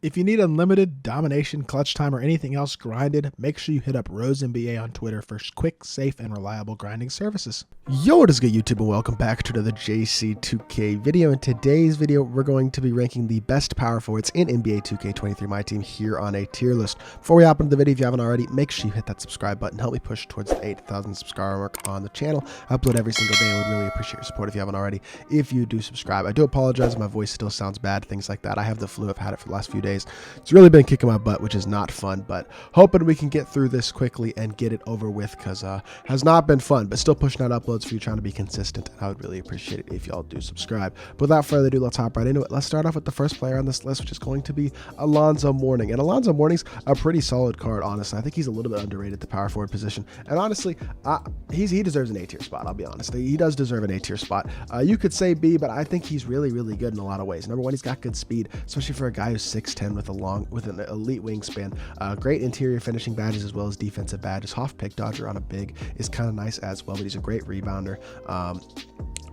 If you need unlimited domination, clutch time, or anything else grinded, make sure you hit up Rose NBA on Twitter for quick, safe, and reliable grinding services. Yo, what is good, YouTube, and welcome back to another JC2K video. In today's video, we're going to be ranking the best power forwards in NBA 2K23 MyTEAM here on a tier list. Before we hop into the video, if you haven't already, make sure you hit that subscribe button. Help me push towards the 8,000 subscriber mark on the channel. I upload every single day. I would really appreciate your support if you haven't already. If you do subscribe, I do apologize. My voice still sounds bad, things like that. I have the flu. I've had it for the last few days. It's really been kicking my butt, which is not fun, but hoping we can get through this quickly and get it over with, because has not been fun, but still pushing out uploads for you, trying to be consistent, and I would really appreciate it if y'all do subscribe. But without further ado, let's hop right into it. Let's start off with the first player on this list, which is going to be Alonzo Mourning. And Alonzo Mourning's a pretty solid card, honestly. I think he's a little bit underrated at the power forward position, and honestly, he deserves an A tier spot. I'll be honest, he does deserve an A tier spot. You could say B, but I think he's really good in a lot of ways. Number one, he's got good speed, especially for a guy who's 6'10" with an elite wingspan. Great interior finishing badges as well as defensive badges. Hoff pick dodger on a big is kind of nice as well, but he's a great rebounder.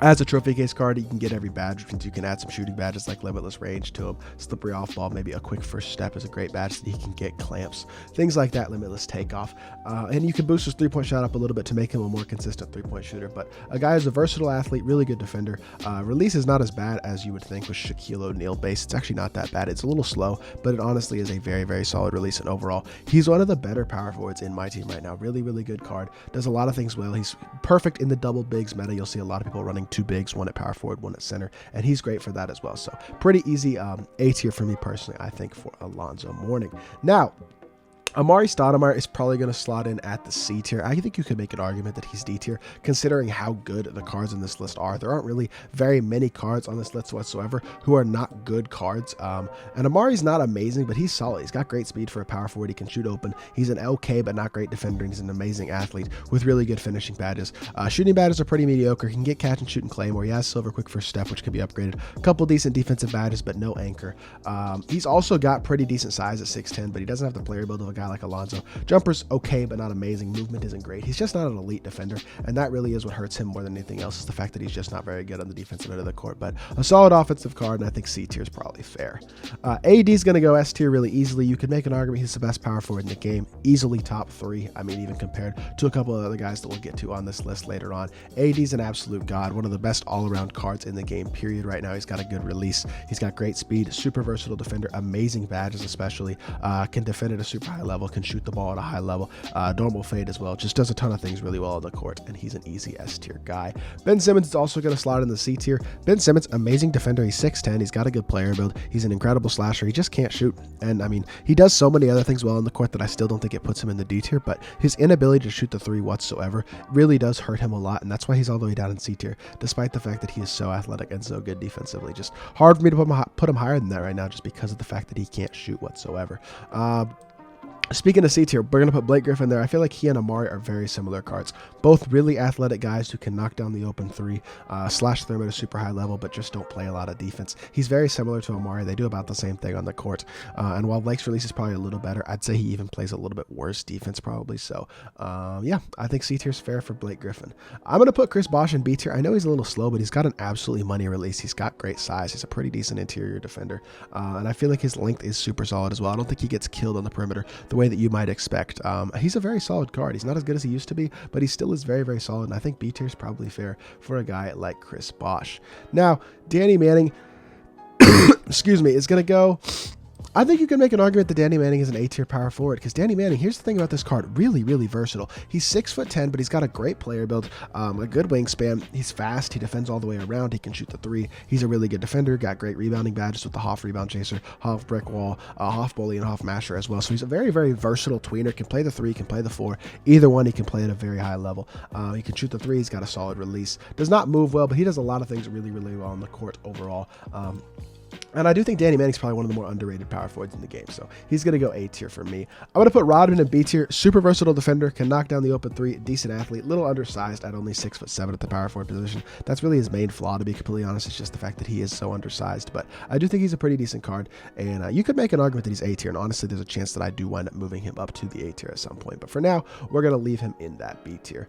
As a trophy case card, you can get every badge, which means you can add some shooting badges like limitless range to him. Slippery off ball, maybe a quick first step is a great badge that he can get clamps, things like that, limitless takeoff. And you can boost his three-point shot up a little bit to make him a more consistent three-point shooter. But a guy who's a versatile athlete, really good defender. Release is not as bad as you would think with Shaquille O'Neal base. It's actually not that bad. It's a little slow, but it honestly is a very solid release. And overall, he's one of the better power forwards in my team right now. Really good card. Does a lot of things well. He's perfect in the double bigs meta. You'll see a lot of people running two bigs, one at power forward, one at center, and he's great for that as well. So pretty easy A tier for me personally, I think, for Alonzo Mourning. Now, Amari Stoudemire is probably going to slot in at the C tier. I think you could make an argument that he's D tier, considering how good the cards in this list are. There aren't really very many cards on this list whatsoever who are not good cards. And Amari's not amazing, but he's solid. He's got great speed for a power forward. He can shoot open. He's an LK, but not great defender. He's an amazing athlete with really good finishing badges. Shooting badges are pretty mediocre. He can get catch and shoot and claymore. He has silver quick first step, which can be upgraded. A couple decent defensive badges, but no anchor. He's also got pretty decent size at 6'10", but he doesn't have the player build of a guy like Alonzo. Jumper's okay, but not amazing. Movement isn't great. He's just not an elite defender, and that really is what hurts him more than anything else, is the fact that he's just not very good on the defensive end of the court. But a solid offensive card, and I think C tier is probably fair. AD is going to go S tier really easily. You could make an argument he's the best power forward in the game, easily top 3. I mean, even compared to a couple of other guys that we'll get to on this list later on. AD's an absolute god, one of the best all-around cards in the game, period. Right now, he's got a good release. He's got great speed, super versatile defender, amazing badges especially, can defend at a super high level, can shoot the ball at a high level, normal fade as well, just does a ton of things really well on the court, and he's an easy S tier guy. Ben Simmons is also going to slot in the C tier. Ben Simmons, amazing defender. He's 6'10", he's got a good player build, he's an incredible slasher. He just can't shoot, and I mean, he does so many other things well on the court that I still don't think it puts him in the D tier, but his inability to shoot the three whatsoever really does hurt him a lot, and that's why he's all the way down in C tier, despite the fact that he is so athletic and so good defensively. Just hard for me to put him higher than that right now, just because of the fact that he can't shoot whatsoever. Speaking of C tier, we're going to put Blake Griffin there. I feel like he and Amari are very similar cards. Both really athletic guys who can knock down the open three, slash them at a super high level, but just don't play a lot of defense. He's very similar to Amari. They do about the same thing on the court. And while Blake's release is probably a little better, I'd say he even plays a little bit worse defense probably. So, yeah, I think C tier is fair for Blake Griffin. I'm going to put Chris Bosh in B tier. I know he's a little slow, but he's got an absolutely money release. He's got great size. He's a pretty decent interior defender. And I feel like his length is super solid as well. I don't think he gets killed on the perimeter the way that you might expect. He's a very solid card. He's not as good as he used to be, but he still is very solid, and I think B tier is probably fair for a guy like Chris Bosh. Now, Danny Manning, excuse me, is going to go. I think you can make an argument that Danny Manning is an A tier power forward, because Danny Manning, here's the thing about this card, really versatile. He's 6'10", but he's got a great player build, a good wingspan. He's fast. He defends all the way around. He can shoot the three. He's a really good defender. Got great rebounding badges with the Hoff rebound chaser, Hoff brick wall, Hoff bully, and Hoff masher as well. So he's a very versatile tweener. Can play the 3, can play the 4. Either one he can play at a very high level. He can shoot the 3. He's got a solid release. Does not move well, but he does a lot of things really well on the court overall. And I do think Danny Manning's probably one of the more underrated power forwards in the game, so he's going to go A tier for me. I'm going to put Rodman in B tier. Super versatile defender, can knock down the open 3, decent athlete, little undersized at only 6'7" at the power forward position. That's really his main flaw, to be completely honest. It's just the fact that he is so undersized, but I do think he's a pretty decent card, and you could make an argument that he's A tier, and honestly, there's a chance that I do wind up moving him up to the A tier at some point, but for now, we're going to leave him in that B tier.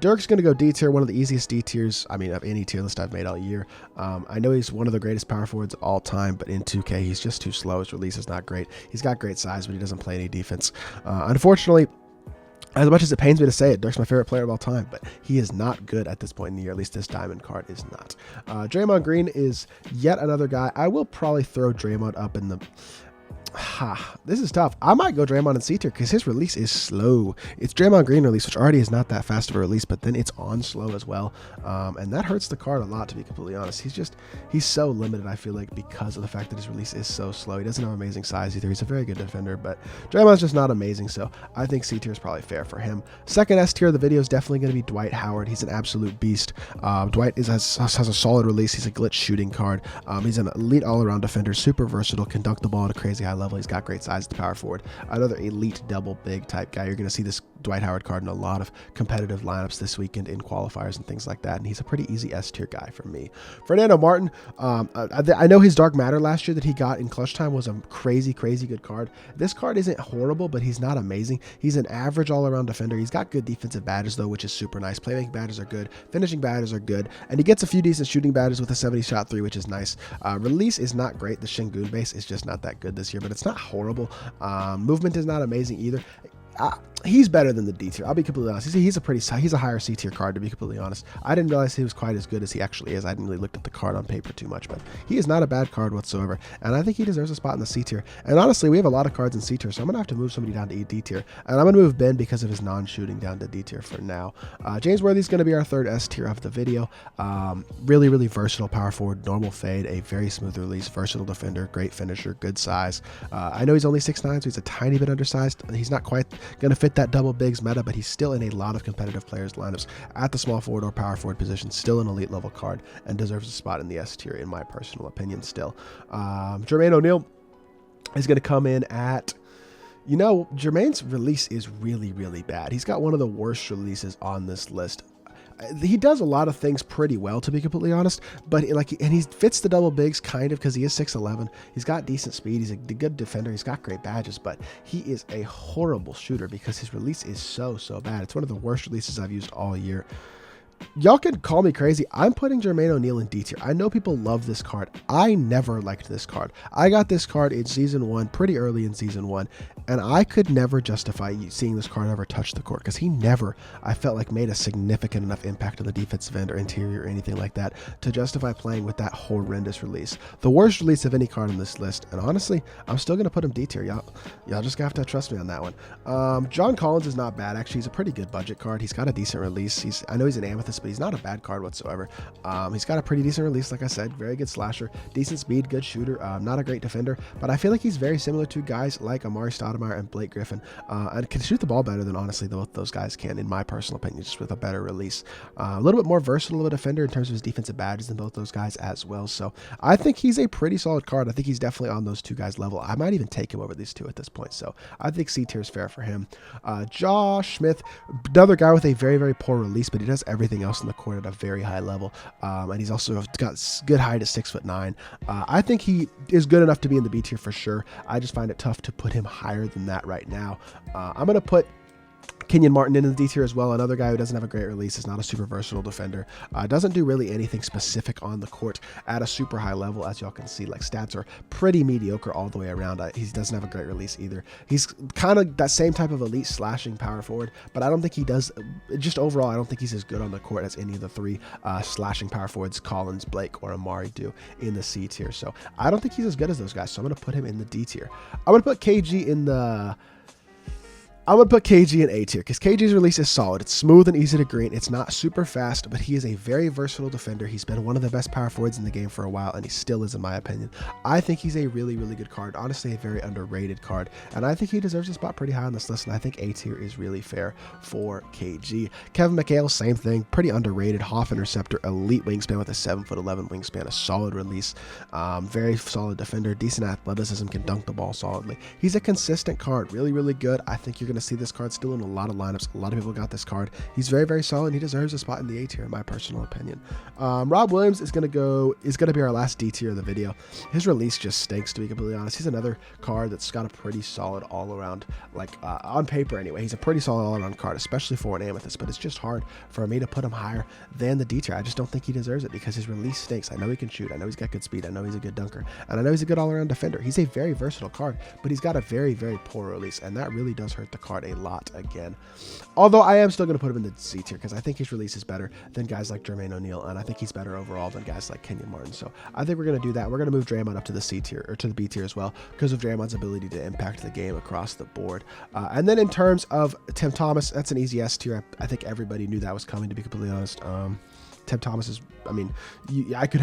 Dirk's going to go D tier, one of the easiest D tiers, I mean, of any tier list I've made all year. I know he's one of the greatest power forwards all time, but in 2K, he's just too slow. His release is not great. He's got great size, but he doesn't play any defense. Unfortunately, as much as it pains me to say it, Dirk's my favorite player of all time, but he is not good at this point in the year. At least this diamond card is not. Draymond Green is yet another guy. I will probably throw Draymond up in the... This is tough. I might go Draymond in C tier because his release is slow. It's Draymond Green release, which already is not that fast of a release, but then it's on slow as well. And that hurts the card a lot, to be completely honest. He's so limited, I feel like, because of the fact that his release is so slow. He doesn't have amazing size either. He's a very good defender, but Draymond's just not amazing, so I think C tier is probably fair for him. Second S tier of the video is definitely going to be Dwight Howard. He's an absolute beast. Dwight has a solid release. He's a glitch shooting card. He's an elite all-around defender, super versatile, can dunk the ball at a crazy high level. He's got great size at the power forward. Another elite double big type guy. You're going to see this Dwight Howard card in a lot of competitive lineups this weekend in qualifiers and things like that, and he's a pretty easy S tier guy for me. Fernando Martin, I know his Dark Matter last year that he got in clutch time was a crazy good card. This card isn't horrible, but he's not amazing. He's an average all-around defender. He's got good defensive badges though, which is super nice. Playmaking badges are good, finishing badges are good, and he gets a few decent shooting badges with a 70 shot 3, which is nice. Release is not great. The Shingun base is just not that good this year, but it's not horrible. Movement is not amazing either. He's better than the D tier. I'll be completely honest. He's a higher C tier card, to be completely honest. I didn't realize he was quite as good as he actually is. I didn't really look at the card on paper too much, but he is not a bad card whatsoever, and I think he deserves a spot in the C tier. And honestly, we have a lot of cards in C tier, so I'm gonna have to move somebody down to D tier, and I'm gonna move Ben because of his non-shooting down to D tier for now. James Worthy's gonna be our third S tier of the video. Really versatile power forward, normal fade, a very smooth release, versatile defender, great finisher, good size. I know he's only 6'9", so he's a tiny bit undersized. He's not quite gonna fit that double bigs meta, but he's still in a lot of competitive players lineups at the small forward or power forward position, still an elite level card, and deserves a spot in the S tier in my personal opinion still. Jermaine O'Neal is going to come in at, Jermaine's release is really bad. He's got one of the worst releases on this list. He does a lot of things pretty well, to be completely honest, but and he fits the double bigs kind of because he is 6'11". He's got decent speed. He's a good defender. He's got great badges, but he is a horrible shooter because his release is so bad. It's one of the worst releases I've used all year. Y'all can call me crazy. I'm putting Jermaine O'Neal in D tier. I know people love this card. I never liked this card. I got this card in Season 1, pretty early in Season 1, and I could never justify seeing this card ever touch the court because he never, I felt like, made a significant enough impact on the defensive end or interior or anything like that to justify playing with that horrendous release. The worst release of any card on this list, and honestly, I'm still going to put him D tier. Y'all just have to trust me on that one. John Collins is not bad, actually. He's a pretty good budget card. He's got a decent release. I know he's an Amethyst, but he's not a bad card whatsoever. He's got a pretty decent release, like I said, very good slasher, decent speed, good shooter, not a great defender, but I feel like he's very similar to guys like Amari Stoudemire and Blake Griffin, and can shoot the ball better than honestly both those guys can, in my personal opinion, just with a better release. A little bit more versatile of a defender in terms of his defensive badges than both those guys as well, so I think he's a pretty solid card. I think he's definitely on those two guys level. I might even take him over these two at this point, so I think C tier is fair for him. Josh Smith, another guy with a very poor release, but he does everything else in the court at a very high level, and he's also got good height at 6'9". I think he is good enough to be in the B tier for sure. I just find it tough to put him higher than that right now. I'm gonna put Kenyon Martin in the D tier as well, another guy who doesn't have a great release, is not a super versatile defender, doesn't do really anything specific on the court at a super high level, as y'all can see. Like, stats are pretty mediocre all the way around. He doesn't have a great release either. He's kind of that same type of elite slashing power forward, but I don't think he does, just overall, I don't think he's as good on the court as any of the three slashing power forwards, Collins, Blake, or Amari do in the C tier. So I don't think he's as good as those guys, so I'm going to put him in the D tier. I'm going to put KG in the... I'm going to put KG in A tier because KG's release is solid. It's smooth and easy to green. It's not super fast, but he is a very versatile defender. He's been one of the best power forwards in the game for a while, and he still is, in my opinion. I think he's a really good card. Honestly, a very underrated card, and I think he deserves a spot pretty high on this list, and I think A tier is really fair for KG. Kevin McHale, same thing. Pretty underrated. Hoff interceptor, elite wingspan with a 7'11" wingspan, a solid release, very solid defender, decent athleticism, can dunk the ball solidly. He's a consistent card, really good. I think you're going to to see this card still in a lot of lineups. A lot of people got this card. He's very, very solid, and he deserves a spot in the A tier, in my personal opinion. Rob Williams is going to be our last D tier of the video. His release just stinks, to be completely honest. He's another card that's got a pretty solid all-around, like on paper anyway, he's a pretty solid all-around card, especially for an Amethyst, but it's just hard for me to put him higher than the D tier. I just don't think he deserves it because his release stinks. I know he can shoot. I know he's got good speed. I know he's a good dunker. And I know he's a good all-around defender. He's a very versatile card, but he's got a very, very poor release, and that really does hurt the card a lot again. Although I am still going to put him in the C tier because I think his release is better than guys like Jermaine O'Neal, and I think he's better overall than guys like Kenyon Martin. So I think we're going to do that. We're going to move Draymond up to the C tier, or to the B tier as well, because of Draymond's ability to impact the game across the board. And then in terms of Tim Thomas, that's an easy S tier. I think everybody knew that was coming, to be completely honest. Tim Thomas is, I mean, he could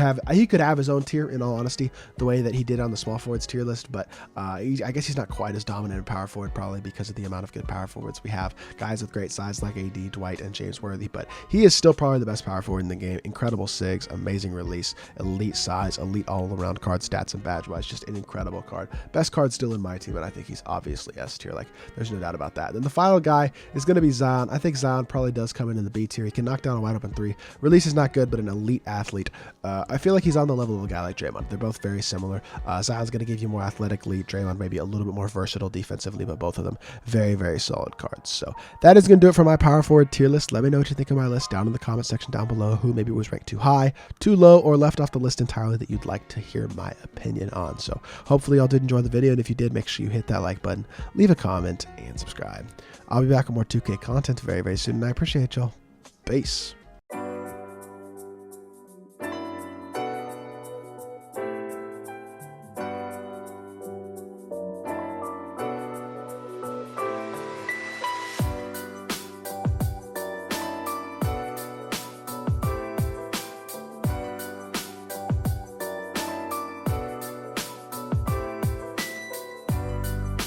have his own tier, in all honesty, the way that he did on the small forwards tier list, but I guess he's not quite as dominant in power forward, probably because of the amount of good power forwards we have. Guys with great size like AD, Dwight, and James Worthy, but he is still probably the best power forward in the game. Incredible SIGs, amazing release, elite size, elite all-around card stats and badge-wise, just an incredible card. Best card still in my team, but I think he's obviously S tier, like, there's no doubt about that. Then the final guy is going to be Zion. I think Zion probably does come in the B tier. He can knock down a wide-open three. Release is not good, but an elite athlete. I feel like he's on the level of a guy like Draymond. They're both very similar. Zion's going to give you more athletic lead. Draymond maybe a little bit more versatile defensively, but both of them very, very solid cards. So that is going to do it for my power forward tier list. Let me know what you think of my list down in the comment section down below. Who maybe was ranked too high, too low, or left off the list entirely that you'd like to hear my opinion on. So hopefully y'all did enjoy the video, and if you did, make sure you hit that like button, leave a comment, and subscribe. I'll be back with more 2K content very, very soon, and I appreciate y'all. Peace.